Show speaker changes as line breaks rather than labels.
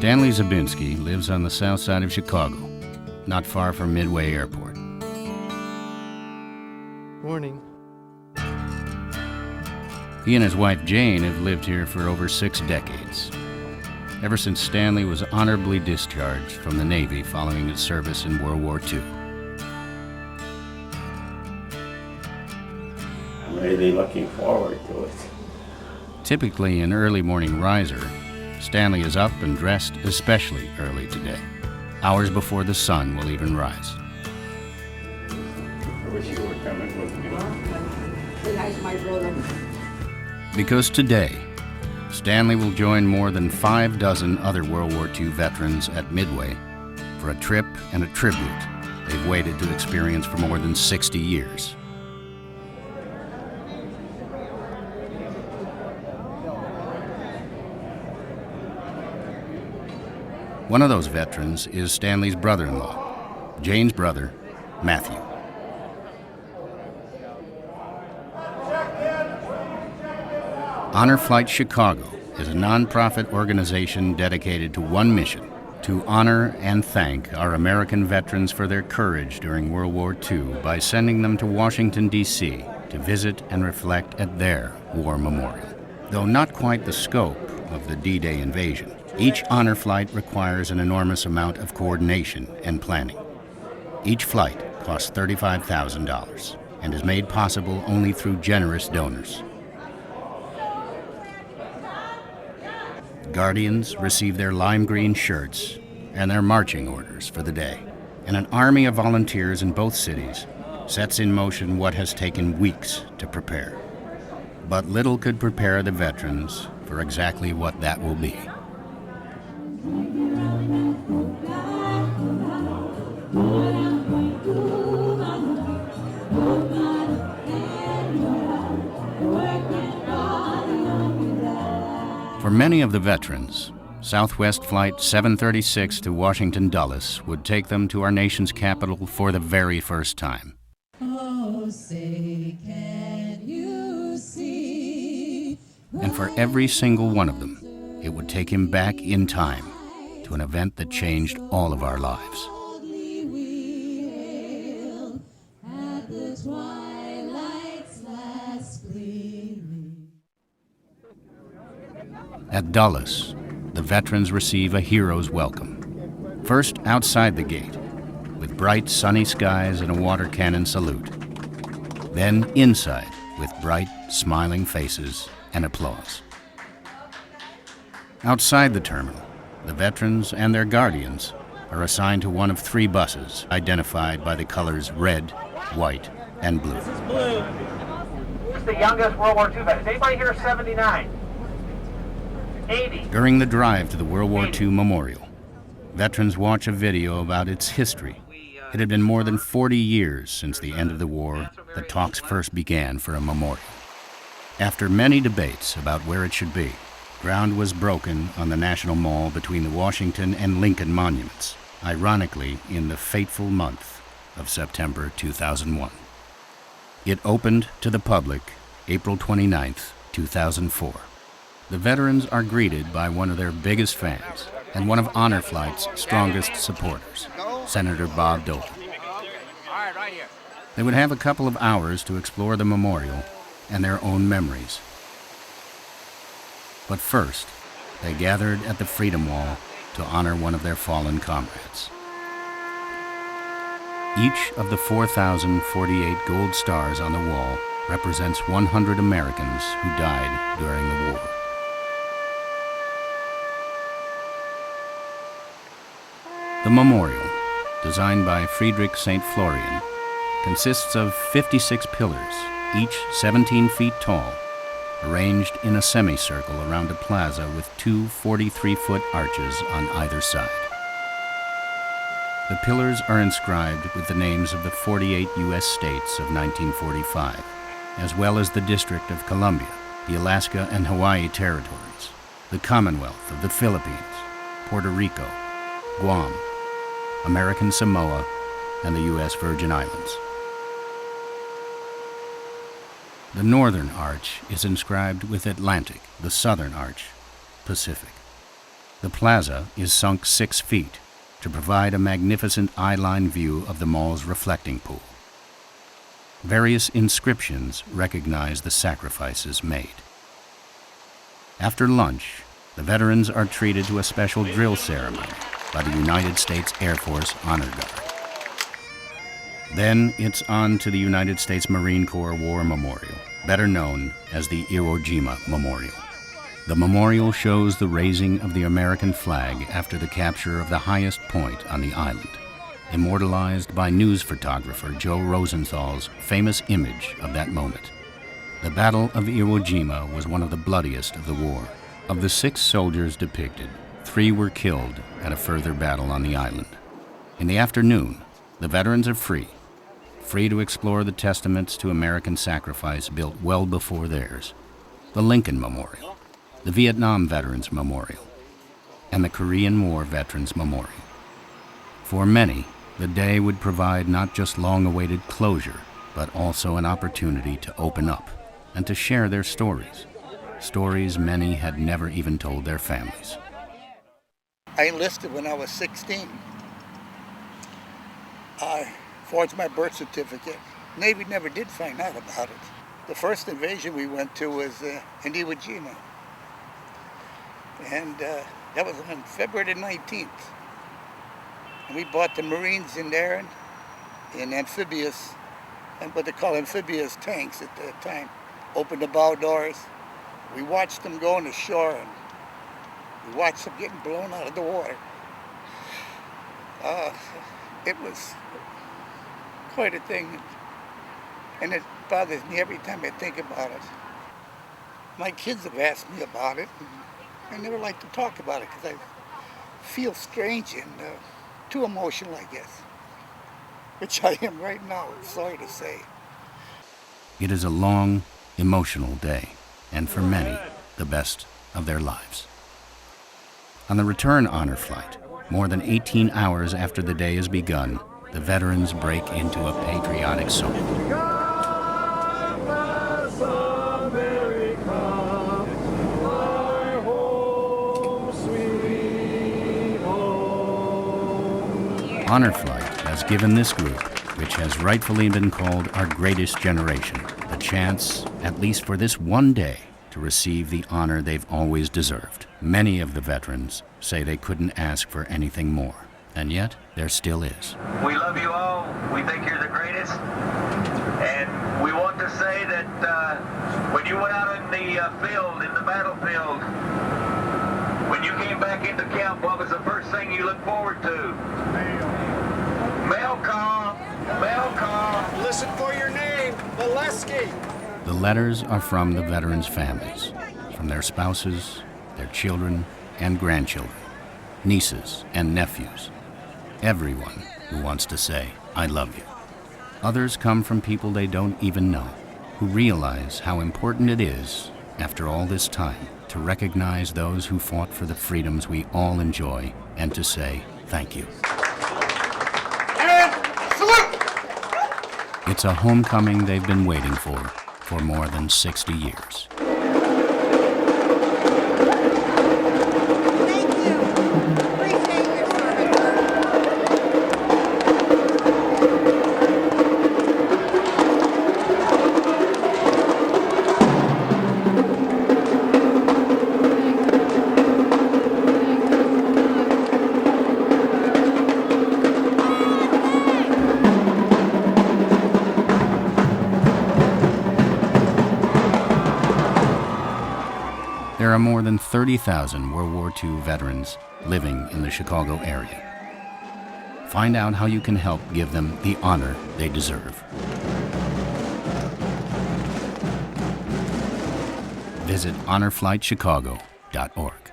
Stanley Zabinski lives on the south side of Chicago, not far from Midway Airport.
Morning.
He and his wife Jane have lived here for over 6 decades, ever since Stanley was honorably discharged from the Navy following his service in World War II.
I'm really looking forward to it.
Typically an early morning riser, Stanley is up and dressed especially early today, hours before the sun will even rise.
I wish you were coming with me.
Sinise, my brother.
Because today, Stanley will join more than 6 other World War II veterans at Midway for a trip and a tribute they've waited to experience for more than 60 years. One of those veterans is Stanley's brother-in-law, Jane's brother, Matthew. Honor Flight Chicago is a nonprofit organization dedicated to one mission: to honor and thank our American veterans for their courage during World War II by sending them to Washington, D.C. to visit and reflect at their war memorial. Though not quite the scope of the D-Day invasion, each honor flight requires an enormous amount of coordination and planning. Each flight costs $35,000 and is made possible only through generous donors. Guardians receive their lime green shirts and their marching orders for the day, and an army of volunteers in both cities sets in motion what has taken weeks to prepare. But little could prepare the veterans for exactly what that will be. For many of the veterans, Southwest Flight 736 to Washington Dulles would take them to our nation's capital for the very first time.
Oh, say, can you see?
And for every single one of them, it would take him back in time to an event that changed all of our lives. At Dulles, the veterans receive a hero's welcome. First outside the gate, with bright sunny skies and a water cannon salute. Then inside, with bright, smiling faces and applause. Outside the terminal, the veterans and their guardians are assigned to one of 3 buses identified by the colors red, white, and blue.
This is blue. Who's the youngest World War II veteran? Is anybody here 79? 80.
During the drive to the World War II Memorial, veterans watch a video about its history. It had been more than 40 years since the end of the war that talks first began for a memorial. After many debates about where it should be, ground was broken on the National Mall between the Washington and Lincoln monuments, ironically in the fateful month of September 2001. It opened to the public April 29, 2004. The veterans are greeted by one of their biggest fans and one of Honor Flight's strongest supporters, Senator Bob Dole. They would have a couple of hours to explore the memorial and their own memories. But first, they gathered at the Freedom Wall to honor one of their fallen comrades. Each of the 4,048 gold stars on the wall represents 100 Americans who died during the war. The memorial, designed by Friedrich St. Florian, consists of 56 pillars, each 17 feet tall, arranged in a semicircle around a plaza with 2 43-foot arches on either side. The pillars are inscribed with the names of the 48 U.S. states of 1945, as well as the District of Columbia, the Alaska and Hawaii territories, the Commonwealth of the Philippines, Puerto Rico, Guam, American Samoa, and the U.S. Virgin Islands. The northern arch is inscribed with Atlantic, the southern arch, Pacific. The plaza is sunk 6 feet to provide a magnificent eye-line view of the mall's reflecting pool. Various inscriptions recognize the sacrifices made. After lunch, the veterans are treated to a special drill ceremony by the United States Air Force Honor Guard. Then it's on to the United States Marine Corps War Memorial, better known as the Iwo Jima Memorial. The memorial shows the raising of the American flag after the capture of the highest point on the island, immortalized by news photographer Joe Rosenthal's famous image of that moment. The Battle of Iwo Jima was one of the bloodiest of the war. Of the 6 soldiers depicted, 3 were killed at a further battle on the island. In the afternoon, the veterans are free to explore the testaments to American sacrifice built well before theirs: the Lincoln Memorial, the Vietnam Veterans Memorial, and the Korean War Veterans Memorial. For many, the day would provide not just long-awaited closure, but also an opportunity to open up and to share their stories, stories many had never even told their families.
I enlisted when I was 16. I forged my birth certificate. Navy never did find out about it. The first invasion we went to was in Iwo Jima. And that was on February the 19th. And we brought the Marines in there in amphibious, and what they call amphibious tanks at that time. Opened the bow doors. We watched them going ashore, and we watched them getting blown out of the water. It was quite a thing, and it bothers me every time I think about it. My kids have asked me about it, and I never like to talk about it because I feel strange and too emotional, I guess, which I am right now, sorry to say.
It is a long, emotional day, and for many, the best of their lives. On the return honor flight, more than 18 hours after the day has begun, the veterans break into a patriotic song.
God bless America, my home, sweet home.
Honor Flight has given this group, which has rightfully been called our greatest generation, the chance, at least for this one day, to receive the honor they've always deserved. Many of the veterans say they couldn't ask for anything more, and yet there still is.
We love you all. We think you're the greatest. And we want to say that when you went out in the field, in the battlefield, when you came back into camp, what was the first thing you looked forward to? Mail call. Mail call.
Listen for your name, Valesky.
The letters are from the veterans' families, from their spouses, their children and grandchildren, nieces and nephews. Everyone who wants to say, I love you. Others come from people they don't even know, who realize how important it is, after all this time, to recognize those who fought for the freedoms we all enjoy and to say thank you.
And salute!
It's a homecoming they've been waiting for more than 60 years. There are more than 30,000 World War II veterans living in the Chicago area. Find out how you can help give them the honor they deserve. Visit honorflightchicago.org.